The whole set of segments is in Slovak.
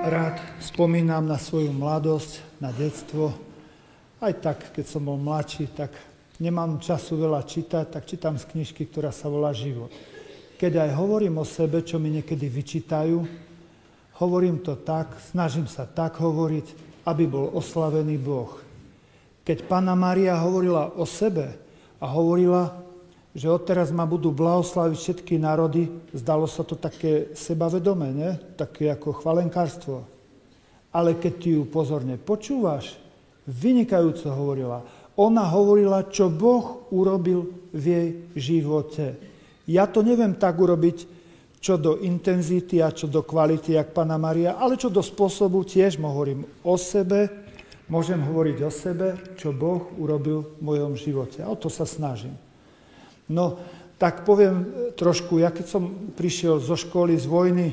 rád spomínam na svoju mladosť, na detstvo. Aj tak, keď som bol mladší, tak nemám času veľa čítať, tak čítam z knižky, ktorá sa volá Život. Keď aj hovorím o sebe, čo mi niekedy vyčítajú, hovorím to tak, snažím sa tak hovoriť, aby bol oslavený Boh. Keď Panna Mária hovorila o sebe a hovorila, že odteraz ma budú blahoslaviť všetky národy, zdalo sa to také sebavedomé, ne? Také ako chvalenkárstvo. Ale keď ty ju pozorne počúvaš, vynikajúco hovorila. Ona hovorila, čo Boh urobil v jej živote. Ja to neviem tak urobiť, čo do intenzity a čo do kvality, jak Panna Mária, ale čo do spôsobu tiež hovorím o sebe, môžem hovoriť o sebe, čo Boh urobil v mojom živote. A o to sa snažím. No, tak poviem trošku, ja keď som prišiel zo školy, z vojny,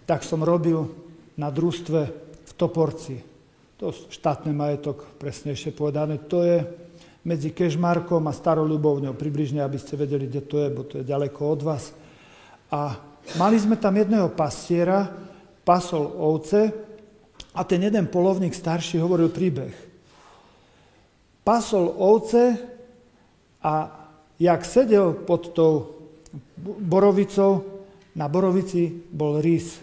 tak som robil na družstve v Toporci. To štátny majetok, presnejšie povedané, to je medzi Kežmarkom a Starou Ľubovňou, približne, aby ste vedeli, kde to je, bo to je ďaleko od vás. A mali sme tam jedného pastiera, pasol ovce a ten jeden polovník starší hovoril príbeh. Pasol ovce a jak sedel pod tou borovicou, na borovici bol rys.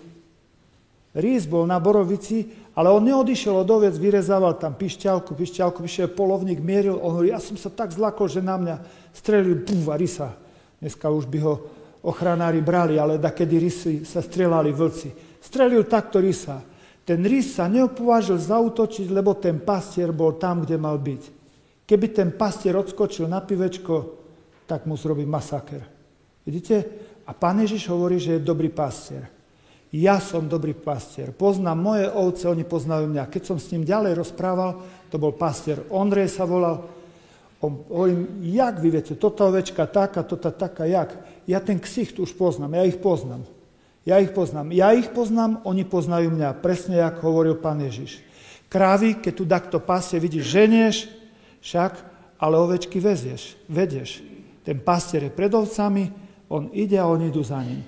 Rys bol na borovici, ale on neodišiel od oviec, vyrezával tam pišťalku, vyšiel polovník, mieril, on hovorí, ja som sa tak zlakol, že na mňa strelil a rysa. Dneska už by ho ochranári brali, ale dakedy rysy sa strelali vlci. Strelil takto rysa. Ten rys sa neopovážil zaútočiť, lebo ten pastier bol tam, kde mal byť. Keby ten pastier odskočil na pivečko, tak mu zrobí masaker. Vidíte? A Pán Ježiš hovorí, že je dobrý pastier. Ja som dobrý pastier. Poznám moje ovce, oni poznajú mňa. Keď som s ním ďalej rozprával, to bol pastier Ondrej sa volal. Hovorím, jak vy viete, toto ovečka taká, toto taká, jak? Ja ten ksicht už poznám, ja ich poznám, oni poznajú mňa. Presne, jak hovoril Pán Ježiš. Krávy, keď tu takto pasie, vidíš, ženieš, však, ale ovečky vedieš. Ten pastier je pred ovcami, on ide a oni idú za ním.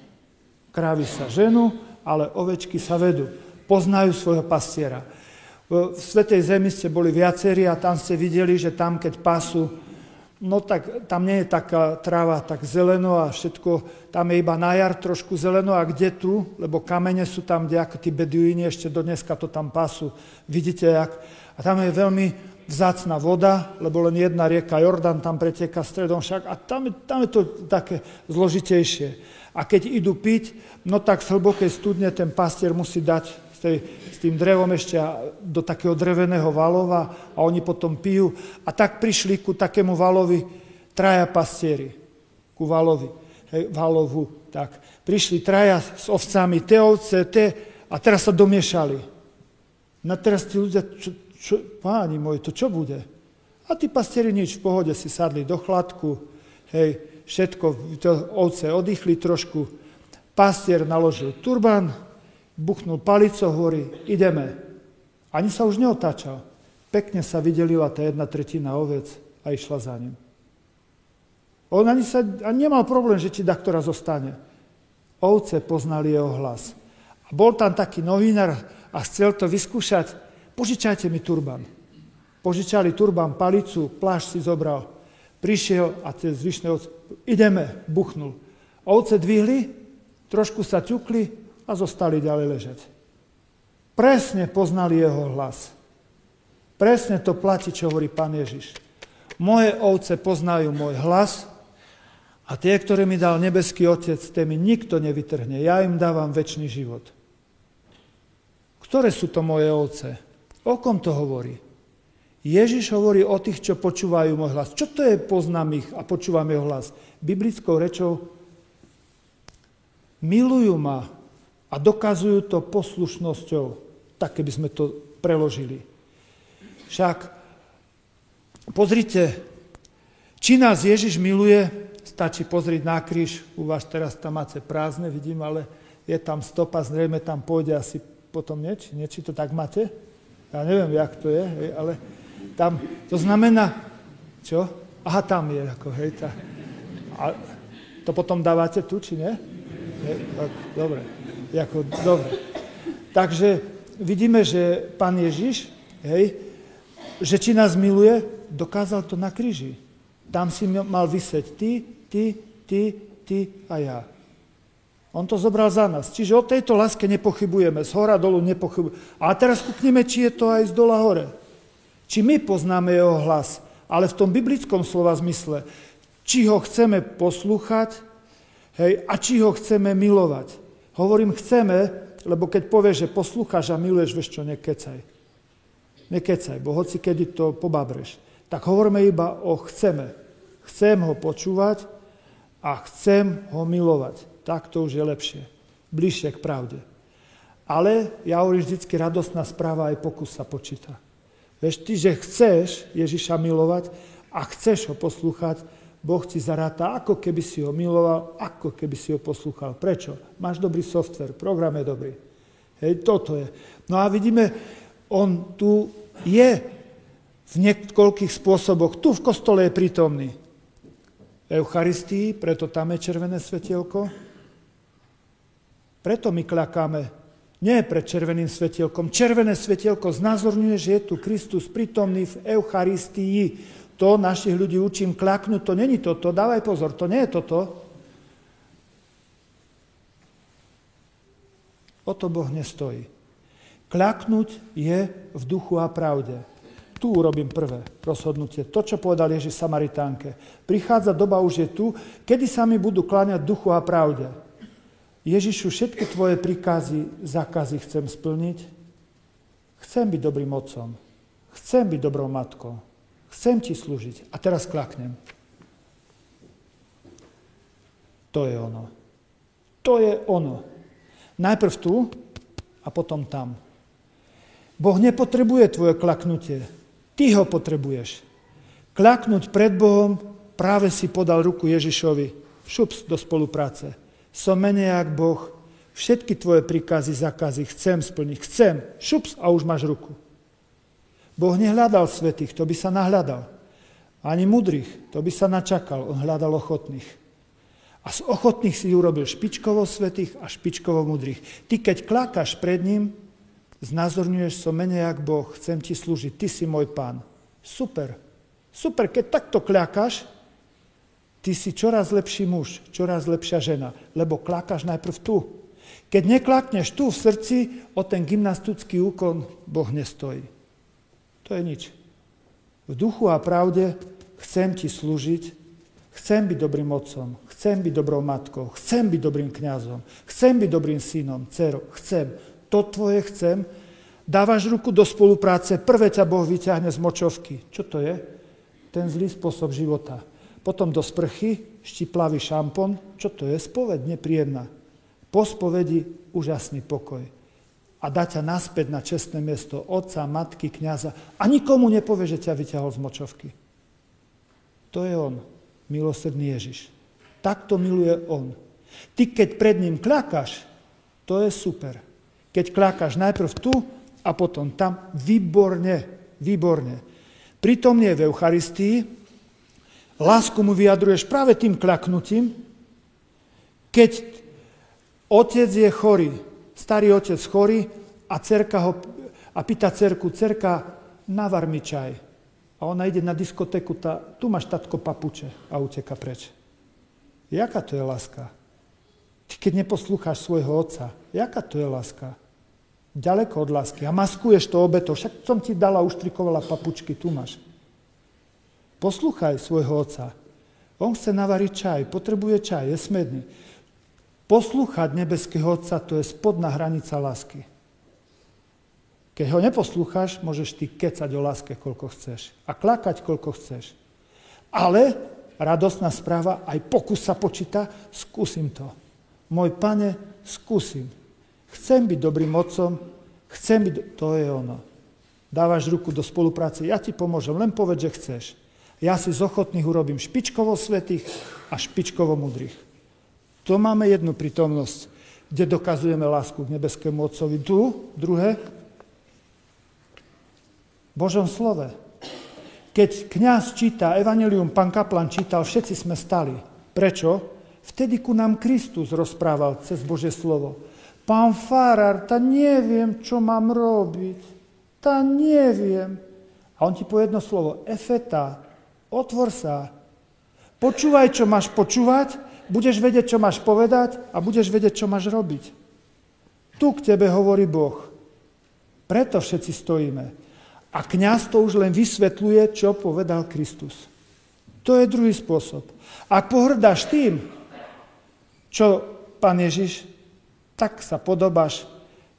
Krávy sa ženú, ale ovečky sa vedú. Poznajú svojho pastiera. V Svätej Zemi ste boli viacerí a tam ste videli, že tam, keď pasú, no tak tam nie je taká tráva tak zeleno a všetko, tam je iba na jar trošku zeleno a kde tu, lebo kamene sú tam, kde ako tí beduíni ešte do dneska to tam pasú. Vidíte, jak? A tam je veľmi vzácna voda, lebo len jedna rieka Jordán tam preteká stredom však a tam je to také zložitejšie. A keď idú piť, no tak z hlbokej studne ten pastier musí dať s tým drevom ešte do takého dreveného valova a oni potom pijú. A tak prišli ku takému valovi traja pastieri, ku valovu. Tak. Prišli traja s ovcami, tie ovce, a teraz sa domiešali. No teraz tí ľudia, páni moji, to čo bude? A tí pastieri nič, v pohode si sadli do chladku, všetko, ovce oddychli trošku, pastier naložil turban, buchnul palicou, hovorí, ideme. Ani sa už neotáčal. Pekne sa vydelila tá 1/3 ovec a išla za ním. On ani nemal problém, že ti daktora zostane. Ovce poznali jeho hlas. A bol tam taký novinár a chcel to vyskúšať. Požičajte mi turban. Požičali turban, palicu, plášť si zobral. Prišiel a cez zvyšné ovce, ideme, buchnul. Ovce dvihli, trošku sa ťukli a zostali ďalej ležať. Presne poznali jeho hlas. Presne to platí, čo hovorí Pán Ježiš. Moje ovce poznajú môj hlas a tie, ktoré mi dal nebeský Otec, tie mi nikto nevytrhne. Ja im dávam večný život. Ktoré sú to moje ovce? O kom to hovorí? Ježiš hovorí o tých, čo počúvajú môj hlas. Čo to je, poznám ich a počúvam jeho hlas? Biblickou rečou milujú ma a dokazujú to poslušnosťou. Tak, keby sme to preložili. Však pozrite, či nás Ježiš miluje, stačí pozrieť na kríž. U vás teraz tam máte prázdne, vidím, ale je tam stopa, zrejme tam pôjde asi potom či to tak máte? Ja neviem, jak to je, ale tam, to znamená, čo? Aha, tam je, ako, a to potom dávate tu, či nie? Tak, dobre. Dobre. Takže vidíme, že Pán Ježiš, že či nás miluje, dokázal to na kríži. Tam si mal vyseť ty a ja. On to zobral za nás. Čiže o tejto láske nepochybujeme, z hora dolu nepochybujeme. A teraz kúkneme, či je to aj z dola hore. Či my poznáme jeho hlas, ale v tom biblickom slova zmysle, či ho chceme poslúchať, a či ho chceme milovať. Hovorím chceme, lebo keď povieš, že poslúchaš a miluješ, vieš čo, nekecaj. Nekecaj, bo hoci kedy to pobabreš. Tak hovoríme iba o chceme. Chcem ho počúvať a chcem ho milovať. Tak to už je lepšie. Bližšie k pravde. Ale ja hovorím vždycky, radostná správa aj pokus sa počíta. Vieš, ty, že chceš Ježiša milovať a chceš ho poslúchať, Boh ti zaráta, ako keby si ho miloval, ako keby si ho poslúchal. Prečo? Máš dobrý software, program je dobrý. Toto je. No a vidíme, on tu je v niekoľkých spôsoboch. Tu v kostole je prítomný. V Eucharistii, preto tam je červené svetielko. Preto my klakáme. Nie pred červeným svetielkom. Červené svetielko znázorňuje, že je tu Kristus prítomný v Eucharistii. To našich ľudí učím klaknúť, to není toto. Dávaj pozor, to nie je toto. O to Boh nestojí. Kľaknúť je v duchu a pravde. Tu urobím prvé rozhodnutie. To, čo povedal Ježiš Samaritánke. Prichádza doba, už je tu, kedy sa mi budú kláňať duchu a pravde. Ježišu, všetky tvoje príkazy, zákazy chcem splniť. Chcem byť dobrým otcom. Chcem byť dobrou matkou. Chcem ti slúžiť. A teraz klaknem. To je ono. To je ono. Najprv tu a potom tam. Boh nepotrebuje tvoje klaknutie. Ty ho potrebuješ. Klaknúť pred Bohom, práve si podal ruku Ježišovi. Šups do spolupráce. Som menej jak Boh. Všetky tvoje príkazy, zákazy chcem splniť. Chcem. Šups a už máš ruku. Boh nehľadal svätých, to by sa nahľadal. Ani mudrých, to by sa načakal. On hľadal ochotných. A z ochotných si urobil špičkovo svätých a špičkovo mudrých. Ty, keď klákaš pred ním, znázorňuješ, som menej jak Boh, chcem ti slúžiť, ty si môj pán. Super. Super, keď takto kľakáš, ty si čoraz lepší muž, čoraz lepšia žena, lebo kľakáš najprv tu. Keď neklákneš tu v srdci, o ten gymnastický úkon Boh nestojí. To je nič. V duchu a pravde chcem ti slúžiť, chcem byť dobrým otcom, chcem byť dobrou matkou, chcem byť dobrým kňazom, chcem byť dobrým synom, dcerou, chcem. To tvoje chcem. Dávaš ruku do spolupráce, prvé ťa Boh vyťahne z močovky. Čo to je? Ten zlý spôsob života. Potom do sprchy, štiplavý šampón. Čo to je? Spoveď nepríjemná. Po spovedi úžasný pokoj. A dá ťa naspäť na čestné miesto otca, matky, kňaza a nikomu nepovie, že ťa vyťahol z močovky. To je on, milosrdný Ježiš. Takto miluje on. Ty, keď pred ním kľakáš, to je super. Keď kľakáš najprv tu a potom tam, výborne, výborne. Prítomne v Eucharistii, lásku mu vyjadruješ práve tým kľaknutím, keď otec je chorý, starý otec chorý a pýta dcerku, dcerka, navar mi čaj. A ona ide na diskotéku, tu máš tatko papuče a uteka preč. Jaká to je láska? Ty keď neposlúcháš svojho otca, jaká to je láska? Ďaleko od lásky. A maskuješ to obetou, však som ti dala, uštrikovala papučky, tu máš. Poslúchaj svojho otca. On chce navariť čaj, potrebuje čaj, je smedný. Poslúchať nebeského Otca, to je spodná hranica lásky. Keď ho neposlúcháš, môžeš ty kecať o láske, koľko chceš. A klakať, koľko chceš. Ale radostná správa, aj pokus sa počíta, skúsim to. Môj Pane, skúsim. Chcem byť dobrým otcom, to je ono. Dávaš ruku do spolupráce, ja ti pomôžem, len povedz, že chceš. Ja si z ochotných urobím špičkovo svätých a špičkovo mudrých. To máme jednu prítomnosť, kde dokazujeme lásku k nebeskému Otcovi. Tu, druhé, v Božom slove. Keď kňaz číta evanjelium, pán kaplan čítal, všetci sme stali. Prečo? Vtedy ku nám Kristus rozprával cez Božie slovo. Pán farár, neviem, čo mám robiť. Neviem. A on ti povie jedno slovo. Efeta, otvor sa. Počúvaj, čo máš počúvať, budeš vedieť, čo máš povedať a budeš vedieť, čo máš robiť. Tu k tebe hovorí Boh. Preto všetci stojíme. A kňaz to už len vysvetľuje, čo povedal Kristus. To je druhý spôsob. Ak pohrdáš tým, čo Pán Ježiš, tak sa podobáš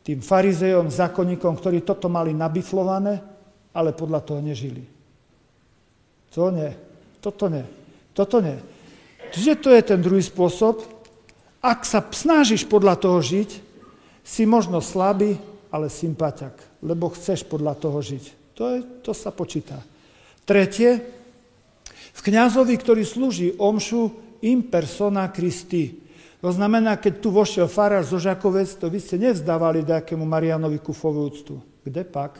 tým farizejom, zákonníkom, ktorí toto mali nabiflované, ale podľa toho nežili. To nie. Toto nie. Čiže to je ten druhý spôsob. Ak sa snažíš podľa toho žiť, si možno slabý, ale sympatiak, lebo chceš podľa toho žiť. To sa počíta. Tretie, v kňazovi, ktorý slúži omšu, in persona Christi. To znamená, keď tu vošiel farár zo Žakovec, to vy ste nevzdávali nejakému Marianovi Kufovú úctu. Kde pak?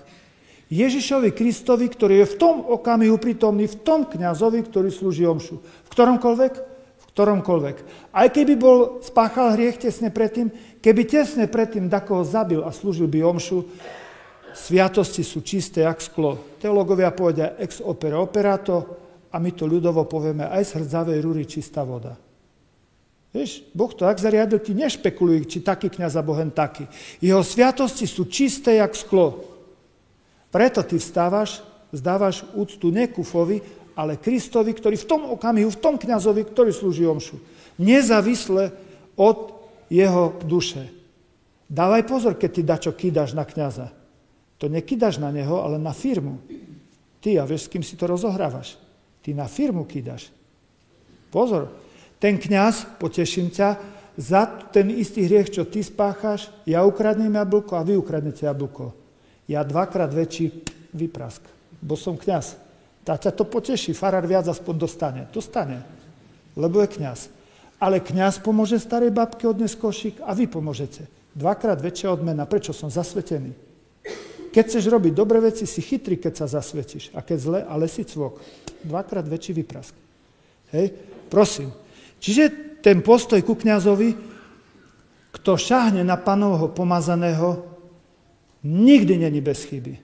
Ježišovi Kristovi, ktorý je v tom okamihu prítomný, v tom kňazovi, ktorý slúži omšu. V ktoromkoľvek. Aj keby spáchal hriech tesne predtým, keby tesne predtým dakoho zabil a slúžil by omšu, sviatosti sú čisté jak sklo. Teológovia povedia ex opere operato a my to ľudovo povieme aj z hrdzavej rúry čistá voda. Vieš, Boh to tak zariadil, ti nešpekuluj, či taký kňaz alebo hen taký. Jeho sviatosti sú čisté jak sklo. Preto ty vstávaš, zdávaš úctu ne Kufovi, ale Kristovi, ktorý v tom okamihu, v tom kňazovi, ktorý slúži omšu. Nezávisle od jeho duše. Dávaj pozor, keď ty dačo kýdaš na kňaza. To nekýdaš na neho, ale na firmu. Ty, a vieš, s kým si to rozohrávaš? Ty na firmu kýdaš. Pozor, ten kňaz, poteším ťa, za ten istý hriech, čo ty spácháš, ja ukradnem jablko a vy ukradnete jablko. Ja 2-krát väčší vyprask, bo som kňaz. Tak ťa to poteší, farár viac aspoň dostane, lebo je kňaz. Ale kňaz pomôže starej babke odniesť košík a vy pomôžete. 2-krát väčšia odmena, prečo som zasvetený. Keď chceš robiť dobré veci, si chytrý, keď sa zasvetíš. A keď zle, ale si cvok. 2-krát väčší vyprask. Hej, prosím. Čiže ten postoj ku kňazovi, kto šahne na Pánovho pomazaného, nikdy není bez chyby.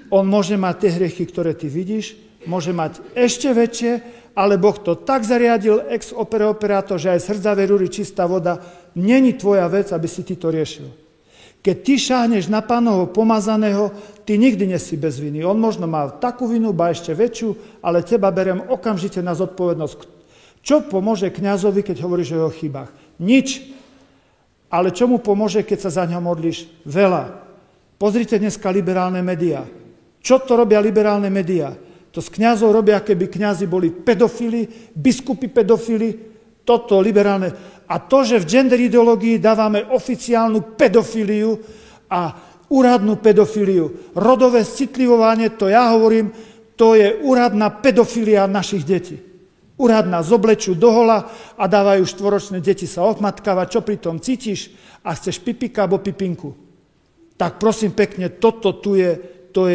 On môže mať tie hriechy, ktoré ty vidíš, môže mať ešte väčšie, ale Boh to tak zariadil ex opere operato, že aj z hrdzavej rúry čistá voda, není tvoja vec, aby si ty to riešil. Keď ty šáhneš na Pánovho pomazaného, ty nikdy nesi bez viny. On možno má takú vinu, ba ešte väčšiu, ale teba berem okamžite na zodpovednosť. Čo pomôže kňazovi, keď hovoríš o jeho chybách? Nič. Ale čo mu pomôže, keď sa za ňo modlíš? Veľa. Pozrite dneska liberálne médiá. Čo to robia liberálne médiá? To z kňazov robia, keby kňazi boli pedofili, biskupy pedofili, toto liberálne. A to, že v gender ideológii dávame oficiálnu pedofíliu a úradnú pedofíliu, rodové citlivovanie, to ja hovorím, to je úradná pedofília našich detí. Úradná, zoblečú dohola a dávajú 4-ročné deti sa odmatkávať, čo pri tom cítiš a chceš pipika alebo pipinku. Tak prosím pekne, toto tu je,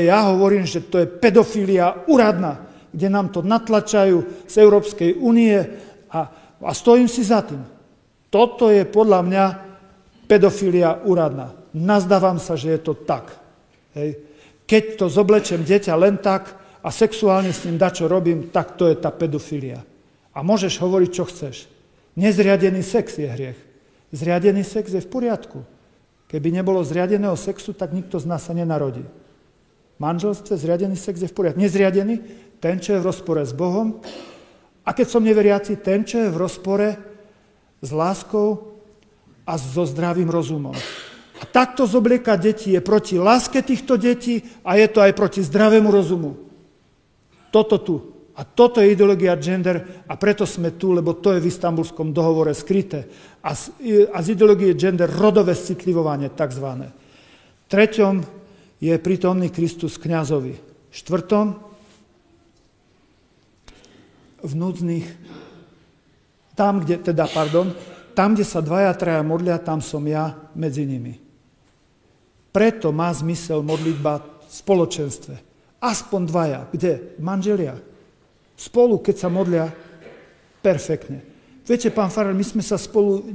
ja hovorím, že to je pedofília úradná, kde nám to natlačajú z Európskej únie a stojím si za tým. Toto je podľa mňa pedofília úradná. Nazdávam sa, že je to tak. Hej. Keď to zoblečem dieťa len tak a sexuálne s ním dačo robím, tak to je tá pedofília. A môžeš hovoriť, čo chceš. Nezriadený sex je hriech. Zriadený sex je v poriadku. Keby nebolo zriadeného sexu, tak nikto z nás sa nenarodí. V manželstve zriadený sex je v poriadku. Nezriadený, ten, čo je v rozpore s Bohom. A keď som neveriaci, ten, čo je v rozpore s láskou a so zdravým rozumom. A takto zobliekať deti je proti láske týchto detí a je to aj proti zdravému rozumu. Toto tu. A toto je ideológia gender a preto sme tu, lebo to je v Istanbulskom dohovore skryté. A z ideológie gender rodové citlivovanie takzvané. Treťom je prítomný Kristus kňazovi. Štvrtom v núdznych, tam, kde sa 2-3 modlia, tam som ja medzi nimi. Preto má zmysel modlitba v spoločenstve. Aspoň 2. Kde? Manželia. Spolu, keď sa modlia, perfektne. Viete, pán farár, my sme sa spolu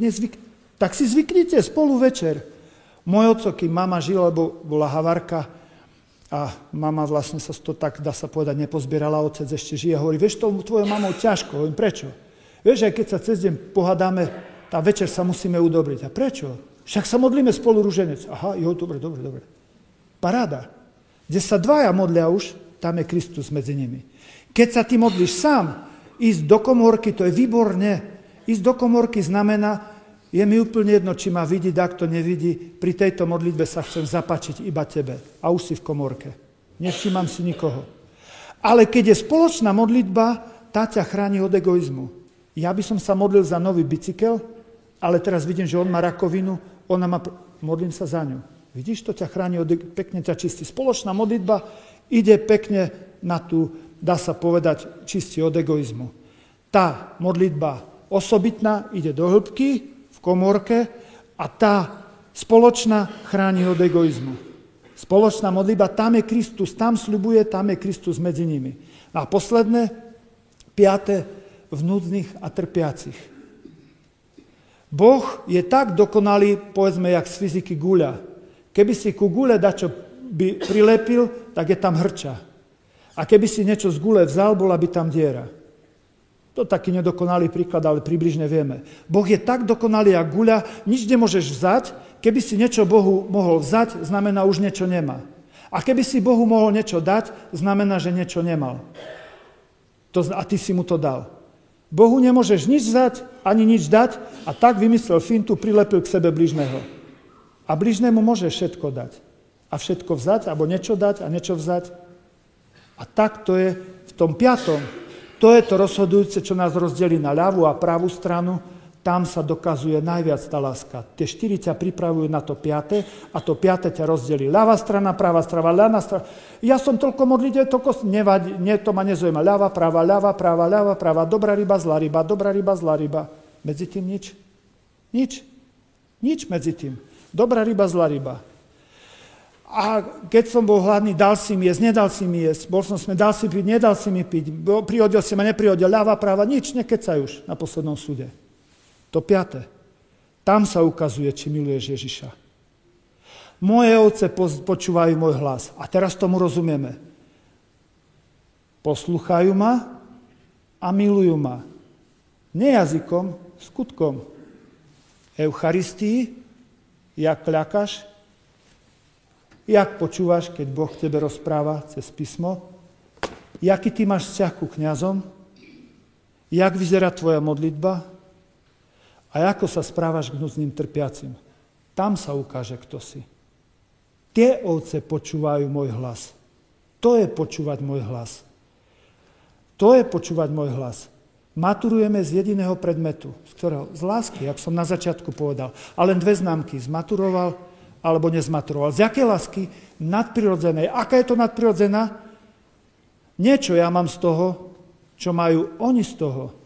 Tak si zvyknite spolu večer. Môj oco, kým mama žila, lebo bola havarka a mama vlastne sa to tak, dá sa povedať, nepozbierala, otec ešte žije. Hovorí, vieš, to tvojou mamou ťažko. Hovorím, prečo? Vieš, aj keď sa cez deň pohadáme, tá večer sa musíme udobriť. A prečo? Však sa modlíme spolu ruženec. Aha, jo, dobre. Paráda. Kde sa dvaja modlia už, tam je Kristus medzi nimi. Keď sa ty modlíš sám, ísť do komórky, to je výborné. Ísť do komórky znamená, je mi úplne jedno, či ma vidí, ak to nevidí, pri tejto modlitbe sa chcem zapáčiť iba tebe. A už si v komórke. Nevšímam si nikoho. Ale keď je spoločná modlitba, tá ťa chráni od egoizmu. Ja by som sa modlil za nový bicykel, ale teraz vidím, že on má rakovinu, modlím sa za ňu. Vidíš, to ťa chráni, pekne ťa čistí. Spoločná modlitba ide pekne na tú, dá sa povedať, čistí od egoizmu. Tá modlitba osobitná ide do hĺbky, v komórke, a tá spoločná chráni od egoizmu. Spoločná modlitba, tam je Kristus, tam sľubuje, tam je Kristus medzi nimi. A posledné, 5. v núdznych a trpiacich. Boh je tak dokonalý, povedzme, jak z fyziky guľa. Keby si ku guľe dačo by prilepil, tak je tam hrča. A keby si niečo z gule vzal, bola by tam diera. To je taký nedokonalý príklad, ale približne vieme. Boh je tak dokonalý, jak guľa, nič nemôžeš vzať. Keby si niečo Bohu mohol vzať, znamená, už niečo nemá. A keby si Bohu mohol niečo dať, znamená, že niečo nemal. A ty si mu to dal. Bohu nemôžeš nič vzať, ani nič dať, a tak vymyslel fintu, prilepil k sebe bližného. A bližnému môže všetko dať. A všetko vzať, alebo niečo dať a niečo vzať. A tak to je v tom 5. To je to rozhodujúce, čo nás rozdelí na ľavú a pravú stranu. Tam sa dokazuje najviac tá láska. Tie 4 ťa pripravujú na to 5. a to 5. ťa rozdelí. Ľavá strana, pravá strana, ľavá strana. Ja som toľko modliteľ, toľko nevadí, to ma nezaujíma. Ľavá, práva, dobrá ryba, zlá ryba. Medzi tým nič. Nič medzi tým. Dobrá ryba, zlá ryba. A keď som bol hladný, dal si mi jesť, nedal si mi jesť, bol som smedný, dal si piť, nedal si mi piť, prihodil si ma, neprihodil, ľava, práva, nič, nekecaj už na poslednom súde. To 5. Tam sa ukazuje, či miluješ Ježiša. Moje ovce počúvajú môj hlas. A teraz tomu rozumieme. Poslúchajú ma a milujú ma. Nie jazykom, skutkom. Eucharistii, jak kľakáš, jak počúvaš, keď Boh k tebe rozpráva cez písmo, jaký ty máš vzťah ku kňazom, jak vyzerá tvoja modlitba a ako sa správaš k núdznym trpiacim. Tam sa ukáže, kto si. Tie ovce počúvajú môj hlas. To je počúvať môj hlas. Maturujeme z jediného predmetu, z ktorého? Z lásky, jak som na začiatku povedal. A len 2 známky. Zmaturoval alebo nezmaturoval. Z jakej lásky? Nadprirodzenej. Aká je to nadprirodzená? Niečo ja mám z toho, čo majú oni z toho.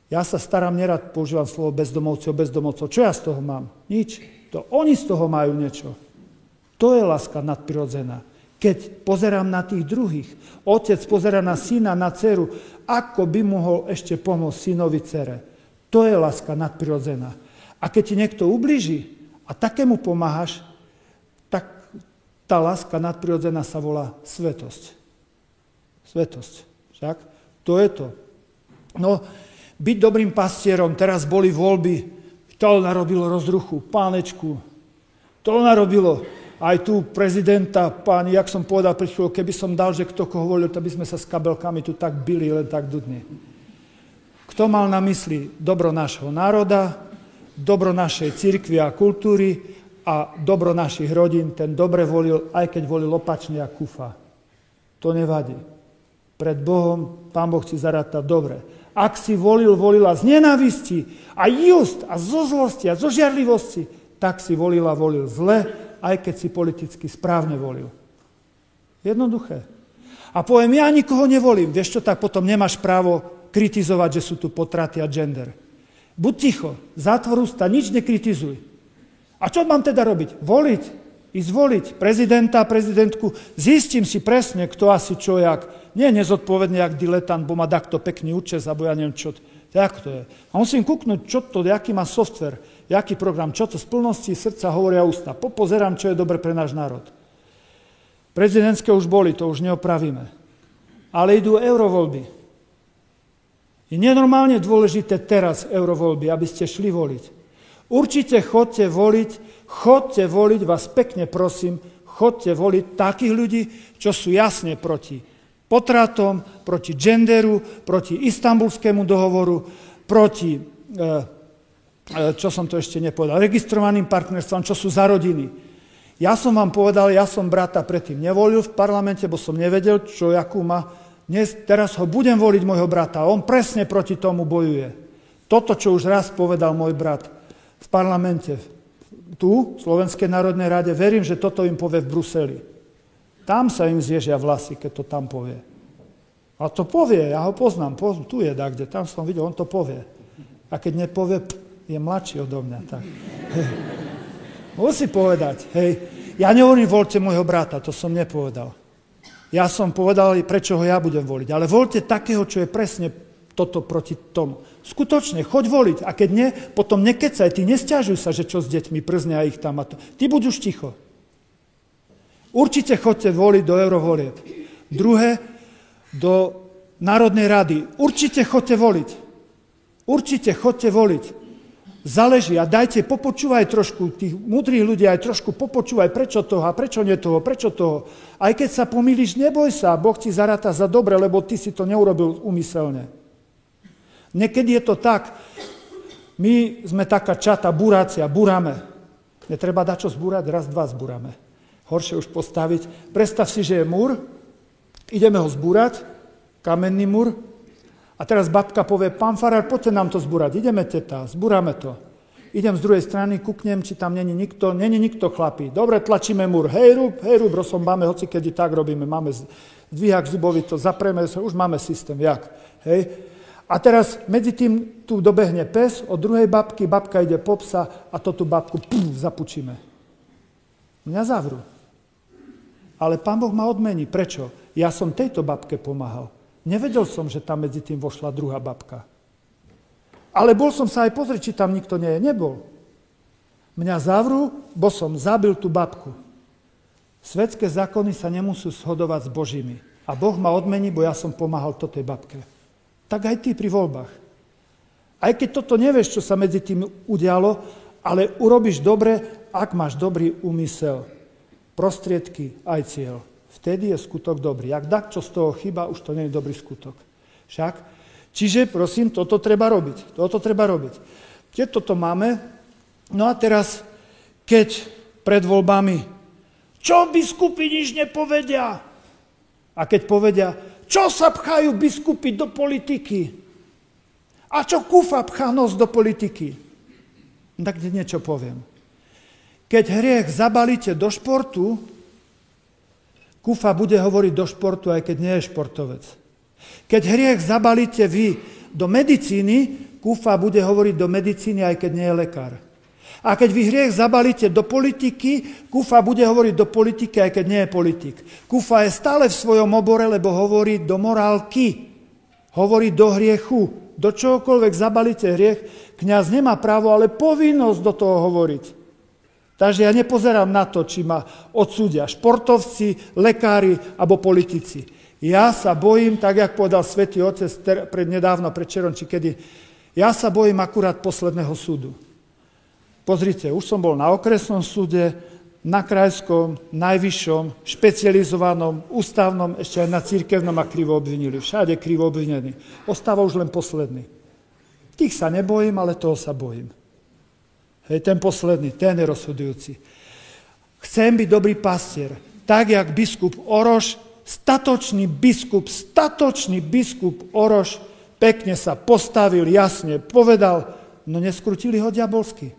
Ja sa starám, nerad používam slovo bezdomovcov. Čo ja z toho mám? Nič. To oni z toho majú niečo. To je láska nadprirodzená. Keď pozerám na tých druhých, otec pozerá na syna, na dceru, ako by mohol ešte pomôcť synovi, dcere. To je láska nadprirodzená. A keď ti niekto ublíži, a takému pomáhaš, tak tá láska nadprirodzená sa volá svetosť. Svetosť. Však? To je to. No, byť dobrým pastierom, teraz boli voľby, to narobilo rozruchu, pánečku. To narobilo aj tu prezidenta, páni, jak som povedal pred chvíľou, keby som dal, že kto koho volil, to by sme sa s kabelkami tu tak bili, len tak dudne. Kto mal na mysli dobro nášho národa, dobro našej cirkvi a kultúry a dobro našich rodín, ten dobre volil, aj keď volil opačne a kufa. To nevadí. Pred Bohom Pán Boh ti zaráta dobre. Ak si volila z nenávisti a just a zo zlosti a zo žiarlivosti, tak si volil zle, aj keď si politicky správne volil. Jednoduché. A poviem, ja nikoho nevolím. Vieš čo, tak potom nemáš právo kritizovať, že sú tu potraty a gender. Buď ticho, zatvor ústa, nič nekritizuj. A čo mám teda robiť? Voliť. Ísť voliť prezidenta a prezidentku. Zistím si presne, kto asi čo, jak. Nie nezodpovedne, jak diletant, bo má takto pekný účes, alebo ja neviem čo. Tak to je. A musím kúknúť, čo to, aký má software. Jaký program? Čo to z plnosti srdca hovoria ústa? Popozerám, čo je dobre pre náš národ. Prezidentské už boli, to už neopravíme. Ale idú eurovoľby. Je nenormálne dôležité teraz eurovoľby, aby ste šli voliť. Určite chodte voliť, vás pekne prosím, chodte voliť takých ľudí, čo sú jasne proti potratom, proti genderu, proti Istanbulskému dohovoru, proti, čo som to ešte nepovedal, registrovaným partnerstvom, čo sú za rodiny. Ja som vám povedal, ja som brata predtým nevolil v parlamente, bo som nevedel, čo jakú má. Teraz ho budem voliť môjho brata. On presne proti tomu bojuje. Toto, čo už raz povedal môj brat v parlamente, tu, v Slovenskej národnej rade, verím, že toto im povie v Bruseli. Tam sa im zježia vlasy, keď to tam povie. A to povie, ja ho poznám, tu je kde, tam som videl, on to povie. A keď nepovie, je mladší odo mňa. Tak. Musí povedať, hej, ja nehovorím, voľte môjho brata, to som nepovedal. Ja som povedal, prečo ho ja budem voliť, ale voľte takého, čo je presne toto proti tomu. Skutočne, choď voliť, a keď nie, potom nekecaj, ty nesťažuj sa, že čo s deťmi przne a ich tam a to. Ty buď už ticho. Určite chodte voliť do eurovolieb. Druhé, do Národnej rady. Určite chodte voliť. Určite chodte voliť. Záleží a dajte, popočúvaj trošku, tých múdrych ľudí aj trošku popočúvaj, prečo toho a prečo nie toho, prečo toho. Aj keď sa pomýliš, neboj sa, Boh ti zaráta za dobre, lebo ty si to neurobil úmyselne. Niekedy je to tak, my sme taká čata, burácia, buráme. Netreba dať čo zbúrať, raz, dva zbúrame. Horšie už postaviť. Predstav si, že je múr, ideme ho zbúrať, kamenný múr, a teraz babka povie, pán farár, poďte nám to zbúrať. Ideme, teta, zbúrame to. Idem z druhej strany, kúknem, či tam není nikto chlapí. Dobre, tlačíme múr. Hej, rúb, rosombáme, hoci keď tak robíme. Máme zdvihák zubový, to zapreme, už máme systém, jak. Hej. A teraz medzi tým tu dobehne pes od druhej babky, babka ide po psa a to tú babku zapučíme. Mňa zavrú. Ale Pán Boh ma odmení. Prečo? Ja som tejto babke pomáhal. Nevedel som, že tam medzi tým vošla druhá babka. Ale bol som sa aj pozrieť, či tam nikto nie je. Nebol. Mňa zavrú, bo som zabil tú babku. Svetské zákony sa nemusí shodovať s Božími. A Boh ma odmení, bo ja som pomáhal tej babke. Tak aj ty pri voľbách. Aj keď toto nevieš, čo sa medzi tým udialo, ale urobíš dobre, ak máš dobrý úmysel. Prostriedky aj cieľ. Vtedy je skutok dobrý. Ak čo z toho chyba, už to nie je dobrý skutok. Však? Čiže, prosím, toto treba robiť. Keď toto máme, no a teraz, keď pred voľbami, čo biskupy nič nepovedia? A keď povedia, čo sa pchajú biskupy do politiky? A čo Kufa pchá nos do politiky? Tak niečo poviem. Keď hriech zabalíte do športu, Kufa bude hovoriť do športu, aj keď nie je športovec. Keď hriech zabalíte vy do medicíny, Kufa bude hovoriť do medicíny, aj keď nie je lekár. A keď vy hriech zabalíte do politiky, Kufa bude hovoriť do politiky, aj keď nie je politik. Kufa je stále v svojom obore, lebo hovorí do morálky, hovorí do hriechu. Do čohokoľvek zabalíte hriech, kňaz nemá právo, ale povinnosť do toho hovoriť. Takže ja nepozerám na to, či ma odsúdia športovci, lekári alebo politici. Ja sa bojím, tak jak povedal Svätý Otec predčerom, či kedy, ja sa bojím akurát posledného súdu. Pozrite, už som bol na okresnom súde, na krajskom, najvyššom, špecializovanom, ústavnom, ešte aj na cirkevnom a krivo obvinili. Všade krivo obvinení. Ostáva už len posledný. Tých sa nebojím, ale toho sa bojím. Hej, ten posledný, ten je rozhodujúci. Chcem byť dobrý pastier, tak jak biskup Oroš, statočný biskup Oroš, pekne sa postavil, jasne povedal, no neskrutili ho diabolsky.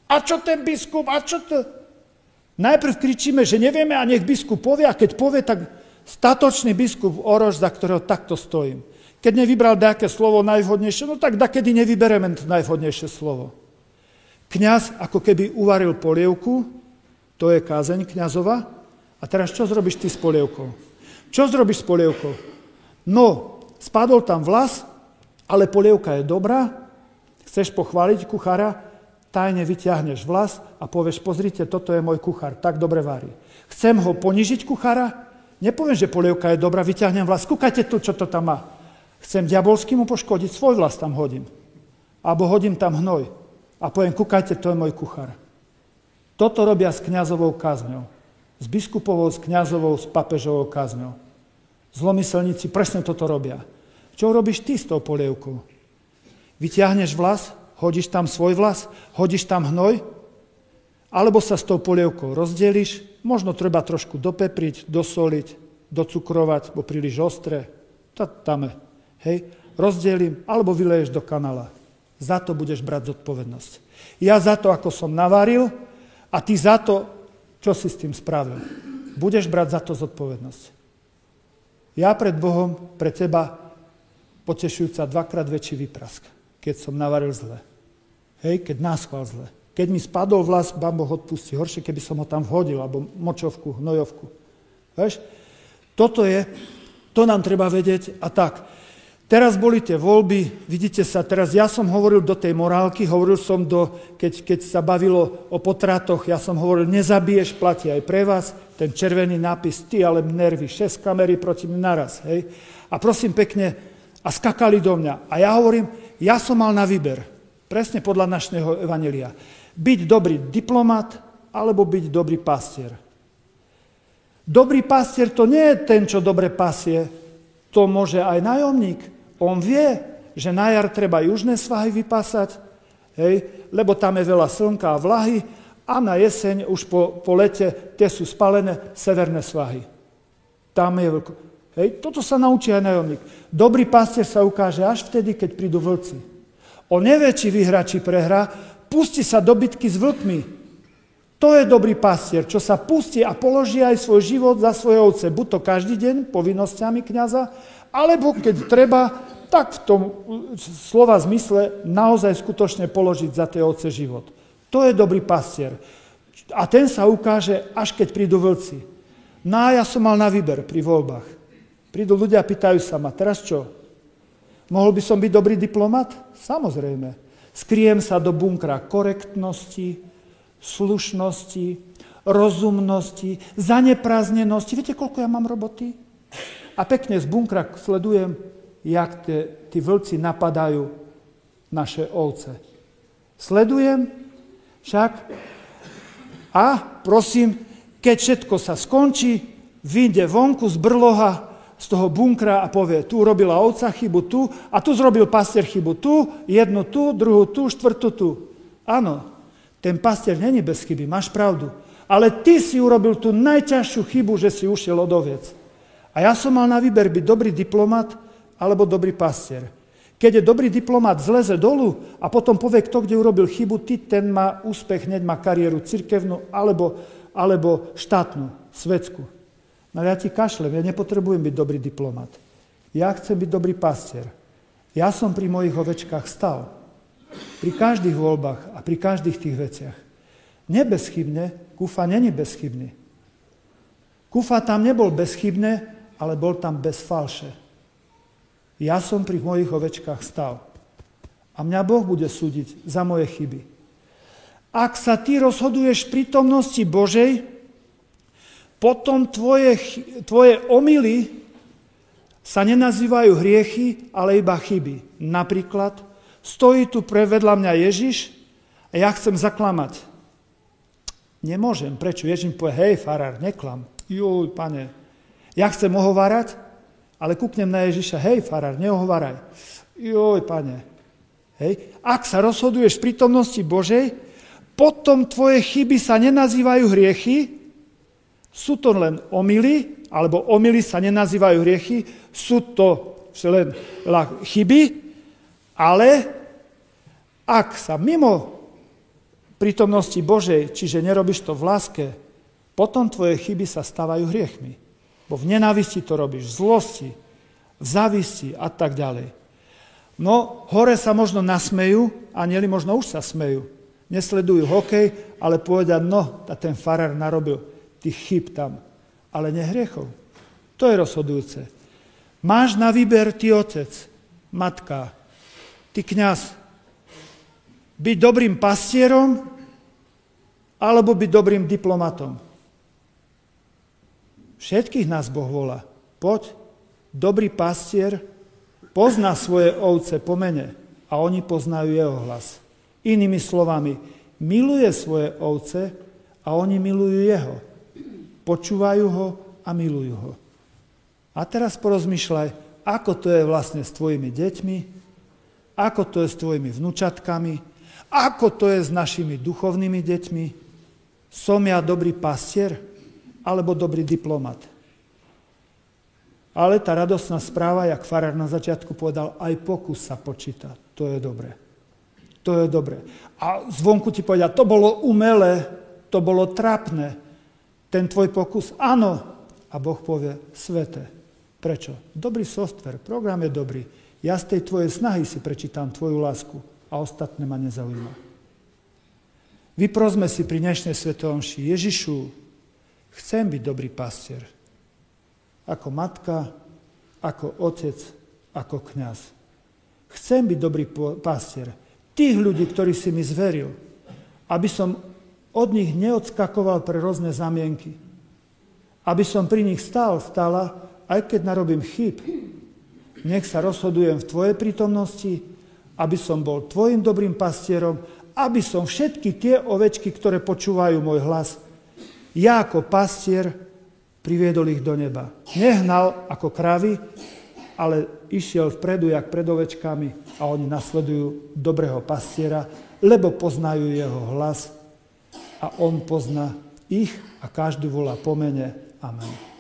A čo ten biskup, a čo to? Najprv kričíme, že nevieme a nech biskup povie, a keď povie, tak statočný biskup Oroš, za ktorého takto stojím. Keď nevybral nejaké slovo najvhodnejšie, no tak dakedy nevybereme to najvhodnejšie slovo. Kňaz ako keby uvaril polievku, to je kázeň kňazova, a teraz čo zrobíš ty s polievkou? Čo zrobíš s polievkou? No, spadol tam vlas, ale polievka je dobrá, chceš pochváliť kuchára, tajne vyťahneš vlas a povieš, pozrite, toto je môj kuchár, tak dobre varí. Chcem ho ponižiť kuchára? Nepoviem, že polievka je dobrá, vyťahnem vlas, kúkajte tu, čo to tam má. Chcem diabolsky mu poškodiť, svoj vlas tam hodím. Alebo hodím tam hnoj. A poviem, kúkajte, to je môj kuchár. Toto robia s kňazovou kázňou. S biskupovou, s kňazovou, s papežovou kázňou. Zlomyselníci presne toto robia. Čo robíš ty s tou polievkou? Vyťahneš vlas, hodíš tam svoj vlas, hodíš tam hnoj, alebo sa s tou polievkou rozdeliš, možno treba trošku dopepriť, dosoliť, docukrovať, bo príliš ostré. Tam je. Hej, rozdelím, alebo vyleješ do kanála. Za to budeš brať zodpovednosť. Ja za to, ako som navaril, a ty za to, čo si s tým spravil. Budeš brať za to zodpovednosť. Ja pred Bohom, pre teba, potešujúca 2-krát väčší výprask, keď som navaril zle. Hej, keď náschval zle. Keď mi spadol vlas, Pán Boh odpustí. Horšie, keby som ho tam vhodil, alebo močovku, hnojovku. Vieš? To nám treba vedieť a tak. Teraz boli tie voľby, vidíte sa, teraz ja som hovoril do tej morálky, hovoril som keď sa bavilo o potratoch, ja som hovoril, nezabiješ, platí aj pre vás, ten červený nápis, ty ale nervy, 6 kamery proti mne naraz, hej. A prosím pekne, a skakali do mňa. A ja hovorím, ja som mal na výber, presne podľa našného evanjelia, byť dobrý diplomat, alebo byť dobrý pastier. Dobrý pastier to nie je ten, čo dobre pasie, to môže aj nájomník. On vie, že na jar treba južné svahy vypásať, hej, lebo tam je veľa slnka a vlahy a na jeseň už po lete tie sú spalené severné svahy. Tam je hej, toto sa naučí aj nájomník. Dobrý pastier sa ukáže až vtedy, keď prídu vlci. On nevie, či vyhrá, či prehrá, pustí sa do bitky s vlkmi. To je dobrý pastier, čo sa pustí a položí aj svoj život za svoje ovce. Buď to každý deň, povinnosťami kňaza, alebo keď treba, tak v tom slova zmysle naozaj skutočne položiť za tie ovce život. To je dobrý pastier. A ten sa ukáže, až keď prídu vlci. No a ja som mal na výber pri voľbách. Prídu ľudia a pýtajú sa ma, teraz čo? Mohol by som byť dobrý diplomat? Samozrejme. Skriem sa do bunkra korektnosti, slušnosti, rozumnosti, zaneprázdnenosti. Viete, koľko ja mám roboty? A pekne z bunkra sledujem, jak tí vlci napadajú naše ovce. Sledujem však a prosím, keď všetko sa skončí, vyjde vonku z brloha, z toho bunkra a povie, tu urobila ovca chybu tu a tu zrobil pastier chybu tu, jednu tu, druhú tu, štvrtú tu. Áno, ten pastier není bez chyby, máš pravdu. Ale ty si urobil tú najťažšiu chybu, že si ušiel od oviec. A ja som mal na výber byť dobrý diplomat alebo dobrý pastier. Keď je dobrý diplomat, zleze dolu a potom povie, kto kde urobil chybu, ten má úspech, hneď má kariéru cirkevnú alebo štátnu, svetskú. No ja ti kašlem, ja nepotrebujem byť dobrý diplomat. Ja chcem byť dobrý pastier. Ja som pri mojich ovečkách stal. Pri každých voľbách a pri každých tých veciach. Nebezchybne, Kufa není bezchybný. Kufa tam nebol bezchybné, ale bol tam bez falše. Ja som pri mojich ovečkách stal. A mňa Boh bude súdiť za moje chyby. Ak sa ty rozhoduješ v prítomnosti Božej, potom tvoje omyly sa nenazývajú hriechy, ale iba chyby. Napríklad, stojí tu vedľa mňa Ježiš a ja chcem zaklamať. Nemôžem. Prečo? Ježiš mi povie, hej, farár, neklam. Juj, pane. Ja chcem ohovárať, ale kúknem na Ježiša, hej, farár, neohováraj. Juj, pane. Hej. Ak sa rozhoduješ v prítomnosti Božej, potom tvoje chyby sa nenazývajú hriechy, sú to len omyly, alebo omyly sa nenazývajú hriechy, sú to len chyby, ale ak sa mimo prítomnosti Božej, čiže nerobíš to v láske, potom tvoje chyby sa stávajú hriechmi. Bo v nenávisti to robíš, v zlosti, v závisti a tak ďalej. No, hore sa možno nasmejú, anieli možno už sa smejú. Nesledujú hokej, ale povedia, no, ten farár narobil tých chýb tam, ale nie hriechov. To je rozhodujúce. Máš na výber ty otec, matka, ty kňaz. Byť dobrým pastierom, alebo byť dobrým diplomatom. Všetkých nás Boh volá. Poď, dobrý pastier pozná svoje ovce po mene a oni poznajú jeho hlas. Inými slovami, miluje svoje ovce a oni milujú jeho. Počúvajú ho a milujú ho. A teraz porozmýšľaj, ako to je vlastne s tvojimi deťmi, ako to je s tvojimi vnúčatkami, ako to je s našimi duchovnými deťmi. Som ja dobrý pastier alebo dobrý diplomat? Ale tá radosná správa, jak farár na začiatku povedal, aj pokus sa počíta. To je dobré. To je dobré. A zvonku ti povedal, to bolo umelé, to bolo trápne. Ten tvoj pokus, áno. A Boh povie, sveté. Prečo? Dobrý software, program je dobrý. Ja z tej tvojej snahy si prečítam tvoju lásku a ostatné ma nezaujíma. Vyprosme si pri dnešnej svätej omši, Ježišu, chcem byť dobrý pastier. Ako matka, ako otec, ako kňaz. Chcem byť dobrý pastier. Tých ľudí, ktorí si mi zveril, aby som od nich neodskakoval pre rôzne zamienky. Aby som pri nich stála, aj keď narobím chyb. Nech sa rozhodujem v tvojej prítomnosti, aby som bol tvojim dobrým pastierom, aby som všetky tie ovečky, ktoré počúvajú môj hlas, ja ako pastier priviedol ich do neba. Nehnal ako kravy, ale išiel vpredu, jak pred ovečkami a oni nasledujú dobrého pastiera, lebo poznajú jeho hlas a on pozná ich a každý volá po mene. Amen.